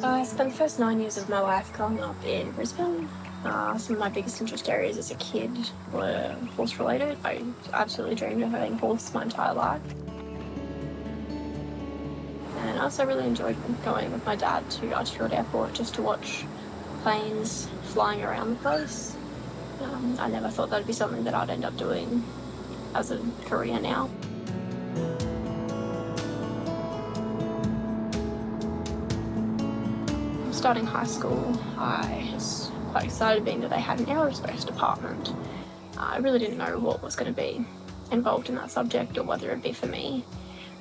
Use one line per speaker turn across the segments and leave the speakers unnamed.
I spent the first 9 years of my life growing up in Brisbane. Some of my biggest interest areas as a kid were horse-related. I absolutely dreamed of having a horse my entire life. And I also really enjoyed going with my dad to Archfield Airport just to watch planes flying around the place. I never thought that'd be something that I'd end up doing as a career now. Starting high school, I was quite excited being that they had an aerospace department. I really didn't know what was going to be involved in that subject or whether it'd be for me,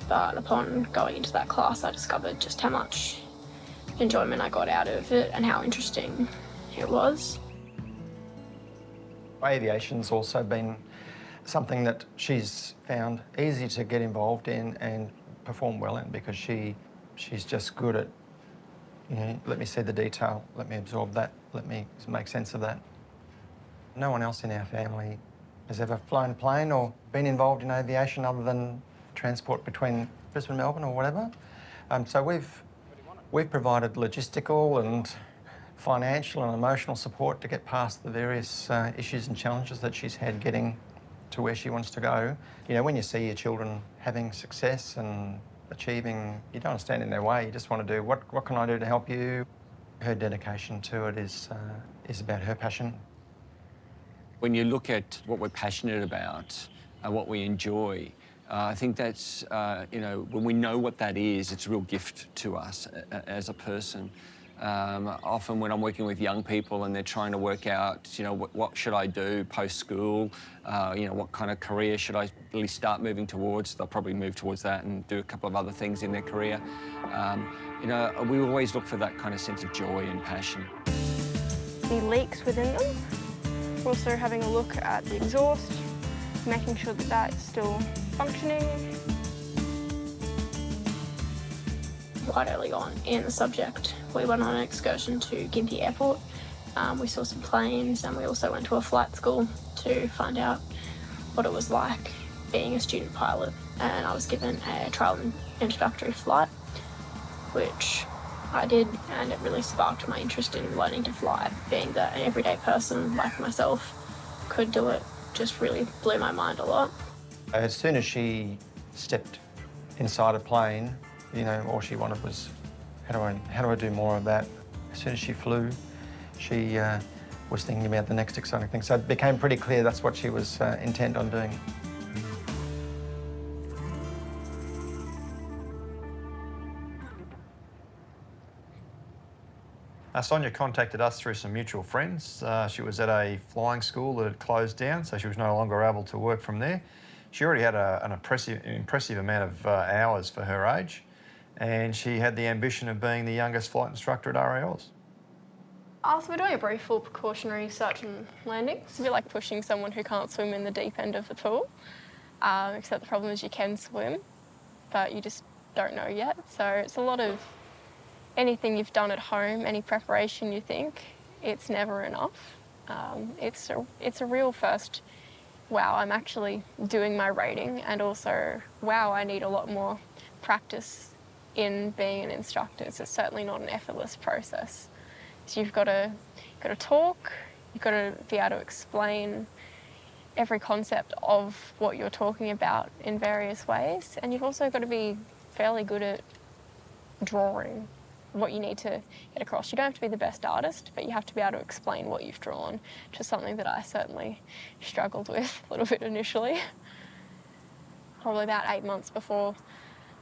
but upon going into that class I discovered just how much enjoyment I got out of it and how interesting it was.
Aviation's also been something that she's found easy to get involved in and perform well in because she's just good at, you know, let me see the detail, let me absorb that, let me make sense of that. No one else in our family has ever flown a plane or been involved in aviation other than transport between Brisbane and Melbourne or whatever. So we've provided logistical and financial and emotional support to get past the various issues and challenges that she's had getting to where she wants to go. You know, when you see your children having success and achieving, you don't want to stand in their way. You just want to do, what can I do to help you? Her dedication to it is about her passion.
When you look at what we're passionate about and what we enjoy, I think that's, you know, when we know what that is, it's a real gift to us as a person. Often when I'm working with young people and they're trying to work out, you know, what should I do post-school, you know, what kind of career should I really start moving towards, they'll probably move towards that and do a couple of other things in their career. You know, we always look for that kind of sense of joy and passion.
The leaks within them, also having a look at the exhaust, making sure that that's still functioning.
Quite early on in the subject, we went on an excursion to Gympie Airport. We saw some planes and we also went to a flight school to find out what it was like being a student pilot. And I was given a trial and introductory flight, which I did, and it really sparked my interest in learning to fly. Being that an everyday person like myself could do it just really blew my mind a lot.
As soon as she stepped inside a plane, you know, all she wanted was, how do I do more of that? As soon as she flew, she was thinking about the next exciting thing. So it became pretty clear that's what she was intent on doing.
Sonja contacted us through some mutual friends. She was at a flying school that had closed down, so she was no longer able to work from there. She already had an impressive amount of hours for her age, and she had the ambition of being the youngest flight instructor at RALs.
So we're doing a brief full precautionary search and landing. It's a bit like pushing someone who can't swim in the deep end of the pool, except the problem is you can swim, but you just don't know yet. So it's a lot of anything you've done at home, any preparation you think, it's never enough. It's a real first, wow, I'm actually doing my rating, and also, wow, I need a lot more practice in being an instructor. It's certainly not an effortless process. So you've got to talk, you've got to be able to explain every concept of what you're talking about in various ways, and you've also got to be fairly good at drawing what you need to get across. You don't have to be the best artist, but you have to be able to explain what you've drawn, which is something that I certainly struggled with a little bit initially. Probably about 8 months before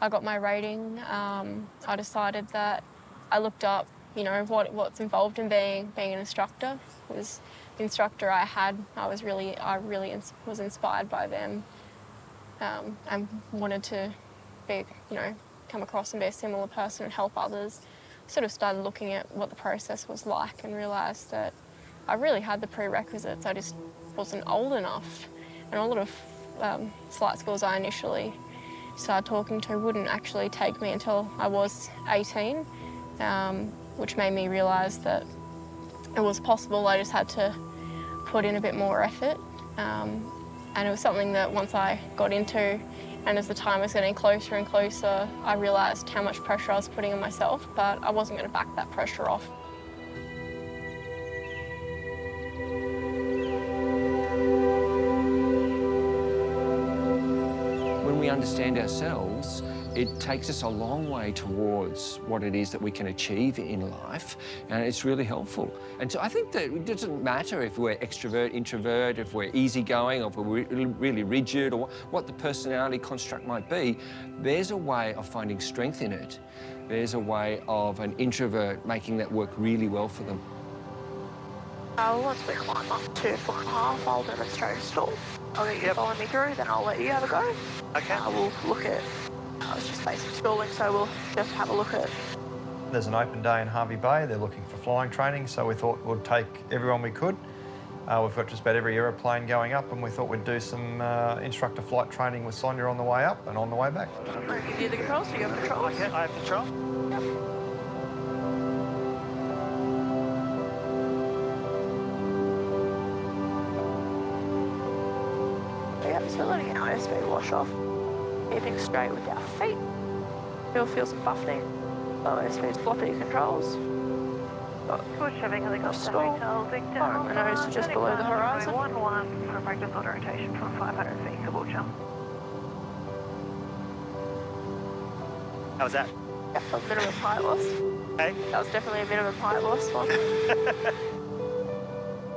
I got my rating, I decided that I looked up, you know, what's involved in being an instructor. It was the instructor I had. I really was inspired by them, and wanted to be, you know, come across and be a similar person and help others. Sort of started looking at what the process was like and realised that I really had the prerequisites. I just wasn't old enough. And a lot of flight schools I initially started talking to wouldn't actually take me until I was 18, which made me realise that it was possible. I just had to put in a bit more effort. And it was something that once I got into, and as the time was getting closer and closer, I realised how much pressure I was putting on myself, but I wasn't going to back that pressure off.
When we understand ourselves, it takes us a long way towards what it is that we can achieve in life, and it's really helpful. And so I think that it doesn't matter if we're extrovert, introvert, if we're easygoing, or if we're really rigid, or what the personality construct might be, there's a way of finding strength in it. There's a way of an introvert making that work really well for them.
Once we climb up to 4.5, I'll demonstrate a stall. I'll get you to follow me through, then I'll let you have a go.
Okay.
We'll look at, it's just basic stalling, so we'll just have a look at.
There's an open day in Harvey Bay. They're looking for flying training, so we thought we'd take everyone we could. We've got just about every aeroplane going up, and we thought we'd do some instructor flight training with Sonja on the way up and on the way back.
You do the controls, so you have controls.
Okay, I have control.
Yep. Yep, so letting our airspeed wash off. Keeping straight with our feet. Feel some buffeting. Low airspeed's floppy controls.
Push having helicopter
Stall.
hotel Victor.
On the nose to just below the horizon.
1-1 for practice auto rotation from 500 feet, Caboolture.
How was that?
Yeah, a bit of a height loss.
Hey?
That was definitely a bit of a height loss one.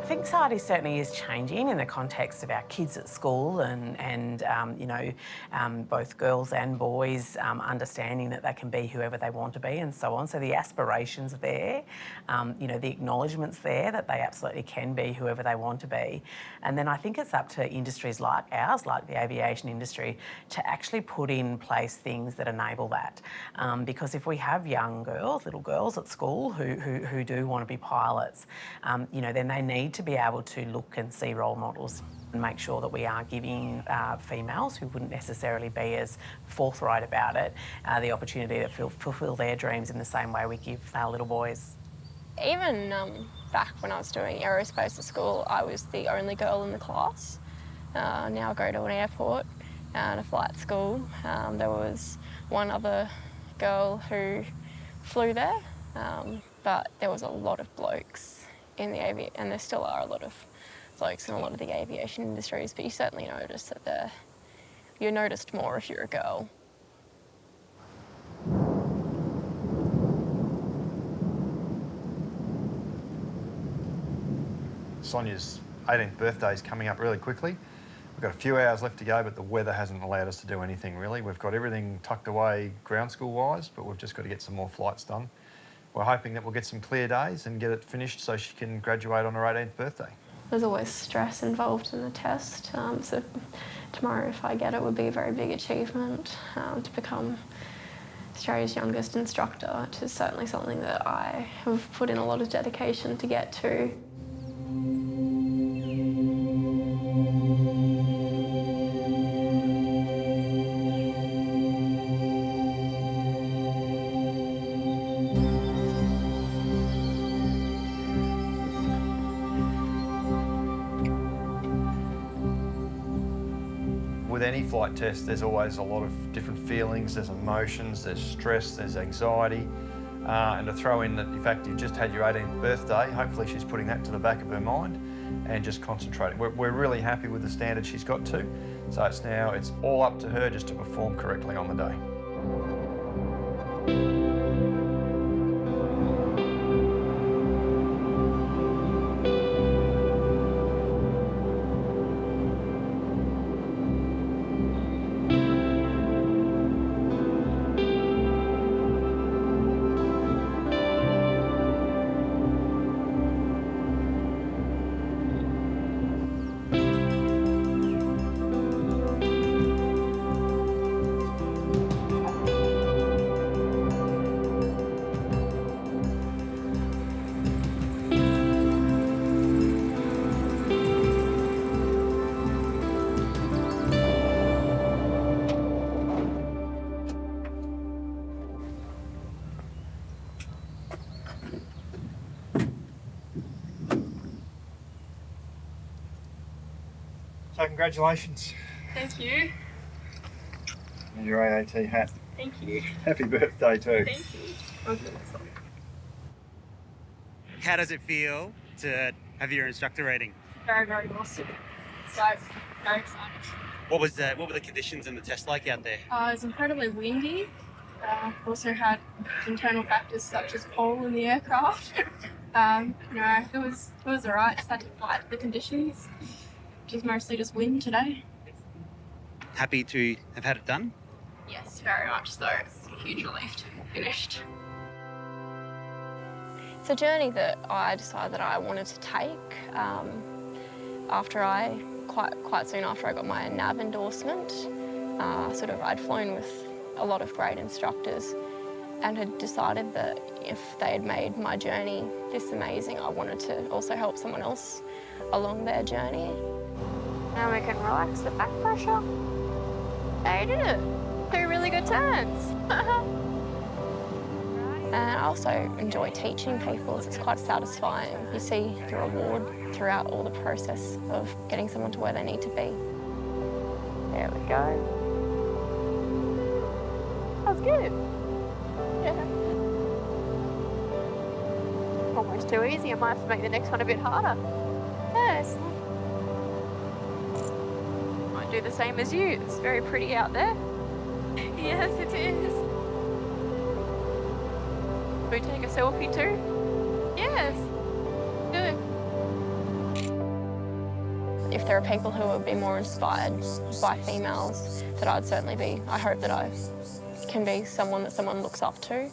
I think society certainly is changing in the context of our kids at school and you know, both girls and boys understanding that they can be whoever they want to be and so on. So the aspirations are there, you know, the acknowledgement's there that they absolutely can be whoever they want to be. And then I think it's up to industries like ours, like the aviation industry, to actually put in place things that enable that. Because if we have young girls, little girls at school who do want to be pilots, you know, then they need to be able to look and see role models and make sure that we are giving females who wouldn't necessarily be as forthright about it the opportunity to fulfil their dreams in the same way we give our little boys.
Even back when I was doing aerospace at school, I was the only girl in the class. Now I go to an airport and a flight school. There was one other girl who flew there, but there was a lot of blokes in the and there still are a lot of blokes in a lot of the aviation industries, but you certainly notice that you're noticed more if you're a girl.
Sonja's 18th birthday is coming up really quickly. We've got a few hours left to go, but the weather hasn't allowed us to do anything really. We've got everything tucked away ground school wise, but we've just got to get some more flights done. We're hoping that we'll get some clear days and get it finished so she can graduate on her 18th birthday.
There's always stress involved in the test, so tomorrow, if I get it, would be a very big achievement to become Australia's youngest instructor. It is certainly something that I have put in a lot of dedication to get to.
With any flight test, there's always a lot of different feelings, there's emotions, there's stress, there's anxiety. And to throw in that, in fact, you've just had your 18th birthday, hopefully she's putting that to the back of her mind and just concentrating. We're really happy with the standard she's got to, so it's all up to her just to perform correctly on the day. So congratulations.
Thank you.
And your AAT hat.
Thank you.
Happy birthday too.
Thank you.
How does it feel to have your instructor rating?
Very, very awesome. So, very excited.
What were the conditions in the test like out there?
It was incredibly windy. Also had internal factors such as pole in the aircraft. It was alright. Just had to fight the conditions, which is mostly just wind today.
Happy to have had it done?
Yes, very much so. It's a huge relief to be finished. It's a journey that I decided that I wanted to take quite soon after I got my NAV endorsement. I'd flown with a lot of great instructors and had decided that if they had made my journey this amazing, I wanted to also help someone else along their journey. Now we can relax the back pressure. Hey, you did it. 2 really good turns. And I also enjoy teaching people. It's quite satisfying. You see the reward throughout all the process of getting someone to where they need to be. There we go. That was good. Yeah. Almost too easy. I might have to make the next one a bit harder. Yes. Might do the same as you. It's very pretty out there. Yes, it is. We take a selfie too? Yes. Good. If there are people who would be more inspired by females, that I'd certainly be. I hope that I can be someone that someone looks up to.